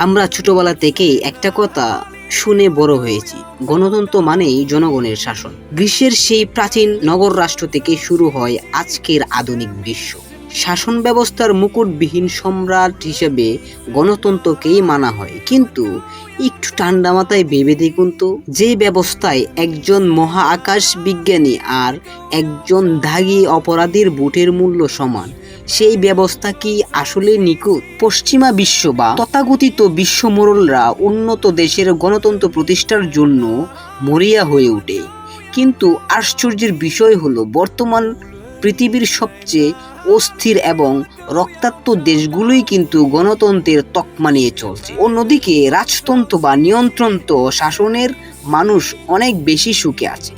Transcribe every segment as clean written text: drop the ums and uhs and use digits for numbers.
আমরা ছোটবেলা থেকেই একটা কথা শুনে বড় হয়েছি, গণতন্ত্র মানেই জনগণের শাসন। গ্রীসের সেই প্রাচীন নগর রাষ্ট্র থেকে শুরু হয় আজকের আধুনিক বিশ্ব। শাসন ব্যবস্থার মুকুটবিহীন সম্রাট হিসেবে গণতন্ত্রকেই মানা হয়, কিন্তু একটু ঠান্ডা মাথায় ভেবে দেখুন তো, যে ব্যবস্থায় একজন মহা আকাশ বিজ্ঞানী আর একজন দাগী অপরাধীর ভোটের মূল্য সমান, সেই ব্যবস্থা কি আসলে নিখুঁত? পশ্চিমা বিশ্ব বা তথাকথিত বিশ্ব মোড়লরা উন্নত দেশের গণতন্ত্র প্রতিষ্ঠার জন্য মরিয়া হয়ে ওঠে, কিন্তু আশ্চর্যের বিষয় হলো বর্তমান পৃথিবীর সবচেয়ে অস্থির এবং রক্তাক্ত দেশগুলোই কিন্তু গণতন্ত্রের তকমা নিয়ে চলছে। অন্যদিকে রাজতন্ত্র বা নিয়ন্ত্রণত শাসনের মানুষ অনেক বেশি সুখে আছে।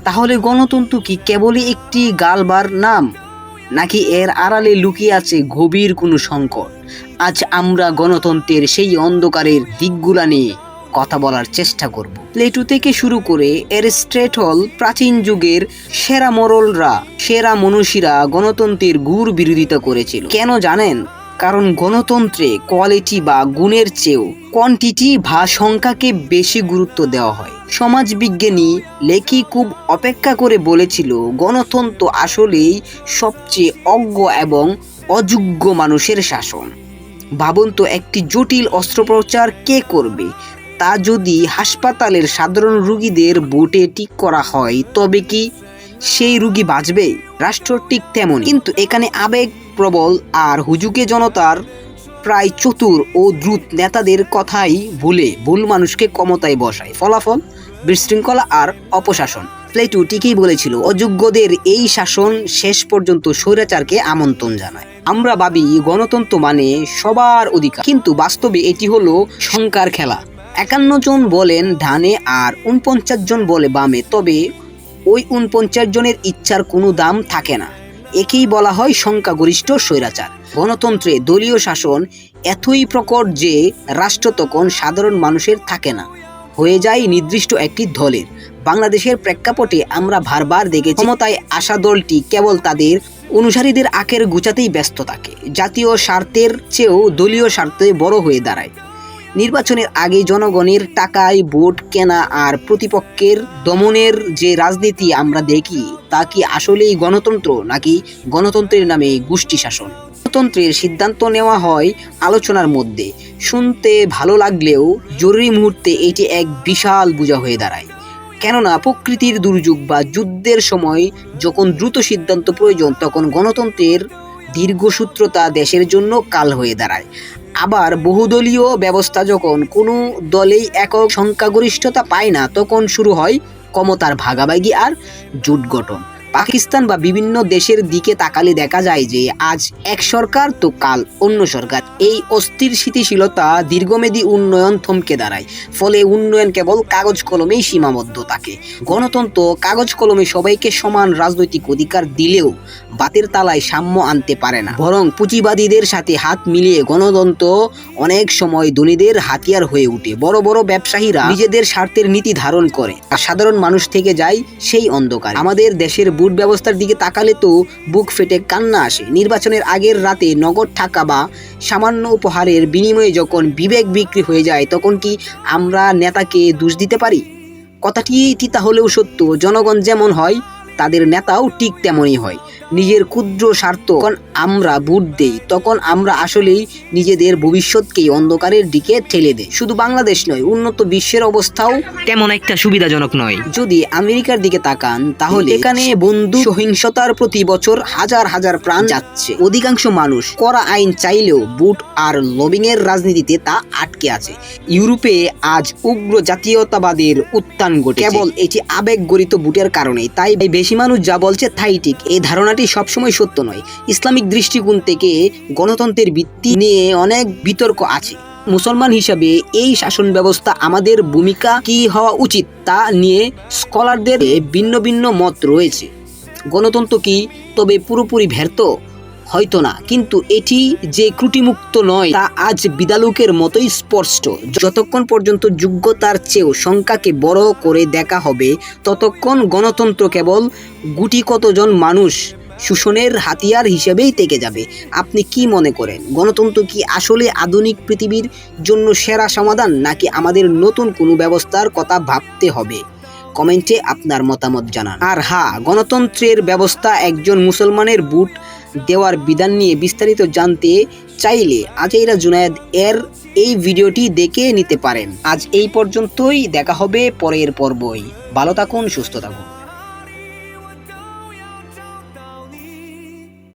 তাহলে গণতন্ত্র কি কেবলই একটি গালবার নাম, নাকি এর আড়ালে লুকিয়ে আছে গভীর কোনো সংকট? আজ আমরা গণতন্ত্রের সেই অন্ধকারের দিকগুলা নিয়ে কথা বলার চেষ্টা করব। প্লেটো থেকে শুরু করে অ্যারিস্টটল, প্রাচীন যুগের সেরা মোড়লরা, সেরা মনীষীরা গণতন্ত্রের ঘোর বিরোধিতা করেছিল। কেন জানেন? কারণ গণতন্ত্রে কোয়ালিটি বা গুণের চেয়েও কোয়ান্টিটি বা সংখ্যাকে বেশি গুরুত্ব দেওয়া হয়। সমাজবিজ্ঞানী লেখি খুব অপেক্ষা করে বলেছিল, গণতন্ত্র আসলেই সবচেয়ে অজ্ঞ এবং অযোগ্য মানুষের শাসন। ভাবুন তো, একটি জটিল অস্ত্রোপচার কে করবে? তা যদি হাসপাতালের সাধারণ রোগীদের ভোটে ঠিক করা হয়, তবে কি সেই রোগী বাঁচবে? রাষ্ট্র ঠিক তেমন, কিন্তু এখানে আবেগ প্রবল আর হুজুগে জনতার প্রায় চতুর ও দ্রুত নেতাদের কথাই ভুল মানুষকে ক্ষমতায় বসায়। ফলাফল বিশৃঙ্খলা আর অপশাসন। প্লেটো ঠিকই বলেছিল, অযোগ্যদের এই শাসন শেষ পর্যন্ত স্বৈরাচারকে আমন্ত্রণ জানায়। আমরা ভাবি গণতন্ত্র মানে সবার অধিকার, কিন্তু বাস্তবে এটি হলো সংখ্যার খেলা। 51 জন বলেন ডানে আর 49 জন বলে বামে, তবে ওই 49 জনের ইচ্ছার কোনো দাম থাকে না। একেই বলা হয় সংখ্যাগরিষ্ঠ স্বৈরাচার। গণতন্ত্রে দলীয় শাসন এতই প্রকট যে রাষ্ট্র তখন সাধারণ মানুষের থাকে না, হয়ে যায় নির্দিষ্ট একটি দলের। বাংলাদেশের প্রেক্ষাপটে আমরা বারবার দেখেছি, ক্ষমতায় আসা দলটি কেবল তাদের অনুসারীদের আখের গুছাতেই ব্যস্ত থাকে, জাতীয় স্বার্থের চেয়েও দলীয় স্বার্থে বড় হয়ে দাঁড়ায়। নির্বাচনের আগে জনগণের টাকায় ভোট কেনা আর প্রতিপক্ষের দমনের যে রাজনীতি আমরা দেখি, তা কি আসলেই গণতন্ত্র, নাকি গণতন্ত্রের নামে গোষ্ঠী শাসন? গণতন্ত্রের সিদ্ধান্ত নেওয়া হয় আলোচনার মধ্যে, শুনতে ভালো লাগলেও জরুরি মুহূর্তে এটি এক বিশাল বোঝা হয়ে দাঁড়ায়। কেননা প্রকৃতির দুর্যোগ বা যুদ্ধের সময় যখন দ্রুত সিদ্ধান্ত প্রয়োজন, তখন গণতন্ত্রের দীর্ঘসূত্রতা দেশের জন্য কাল হয়ে দাঁড়ায়। আবার বহুদলীয় ব্যবস্থা যখন কোনো দলেই একক সংখ্যাগরিষ্ঠতা পায় না, তখন শুরু হয় ক্ষমতার ভাগাভাগি আর জোট গঠন। পাকিস্তান বা বিভিন্ন দেশের দিকে তাকালে দেখা যায় যে আজ এক সরকার তো কাল অন্য সরকার। এই অস্থির স্থিতিশীলতা দীর্ঘমেয়াদী উন্নয়ন থমকে দাঁড়ায়, ফলে উন্নয়ন কেবল কাগজ কলমেই সীমাবদ্ধ থাকে। গণতন্ত্র কাগজ কলমে সবাইকে সমান রাজনৈতিক অধিকার দিলেও বাতের তালায় সাম্য আনতে পারে না, বরং পুঁজিবাদীদের সাথে হাত মিলিয়ে গণতন্ত্র অনেক সময় ধনীদের হাতিয়ার হয়ে ওঠে। বড় বড় ব্যবসায়ীরা নিজেদের স্বার্থের নীতি ধারণ করে, আর সাধারণ মানুষ থেকে যায় সেই অন্ধকার। আমাদের দেশের ভোট ব্যবস্থার দিকে তাকালে তো বুক ফেটে কান্না আসে। নির্বাচনের আগের রাতে নগদ টাকা বা সামান্য উপহারের বিনিময়ে যখন বিবেক বিক্রি হয়ে যায়, তখন কি আমরা নেতাকে দোষ দিতে পারি? কথাটি তিতা হলেও সত্য, জনগণ যেমন হয় তাদের নেতাও ঠিক তেমনই হয়। নিজের ক্ষুদ্র স্বার্থ যখন আমরা ভোট দেই, তখন আমরা আসলেই নিজেদের ভবিষ্যৎকেই অন্ধকারের দিকে ঠেলে দেই। শুধু বাংলাদেশ নয়, উন্নত বিশ্বের অবস্থাও তেমন একটা সুবিধাজনক নয়। যদি আমেরিকার দিকে তাকান, তাহলে এখানে বন্দুক সহিংসতার প্রতি বছর হাজার হাজার প্রাণ যাচ্ছে। অধিকাংশ মানুষ কড়া আইন চাইলেও ভোট আর লবিং এর রাজনীতিতে তা আটকে আছে। ইউরোপে আজ উগ্র জাতীয়তাবাদের উত্থান ঘটে, কেবল এটি আবেগ গরিত ভোটের কারণে। তাই বেশি মানুষ যা বলছে তাই ঠিক, এই ধারণাটি সবসময় সত্য নয়। ইসলামিক দৃষ্টিকোণ থেকে গণতন্ত্রের ভিত্তি নিয়ে অনেক বিতর্ক আছে। মুসলমান হিসাবে এই শাসন ব্যবস্থা আমাদের ভূমিকা কি হওয়া উচিত, তা নিয়ে স্কলারদের ভিন্ন ভিন্ন মত রয়েছে। গণতন্ত্র কি তবে পুরোপুরি ব্যর্থ? হয়তো না, কিন্তু এটি যে ত্রুটিমুক্ত নয় তা আজ বিদালুকের মতোই স্পষ্ট। যতক্ষণ পর্যন্ত যোগ্যতার চেয়েও সংখ্যাকে বড় করে দেখা হবে, ততক্ষণ গণতন্ত্র কেবল গুটি কতজন মানুষ শোষণের হাতিয়ার হিসেবেই থেকে যাবে। আপনি কি মনে করেন, গণতন্ত্র কি আসলে আধুনিক পৃথিবীর জন্য সেরা সমাধান, নাকি আমাদের নতুন কোনো ব্যবস্থার কথা ভাবতে হবে? কমেন্টে আপনার মতামত জানান। আর হ্যাঁ, গণতন্ত্রের ব্যবস্থা একজন মুসলমানের ভোট দেওয়ার বিধান নিয়ে বিস্তারিত জানতে চাইলে আজাইরা জুনায়েদ এর এই ভিডিওটি দেখে নিতে পারেন। আজ এই পর্যন্তই, দেখা হবে পরের পর্বই। ভালো থাকুন, সুস্থ থাকুন।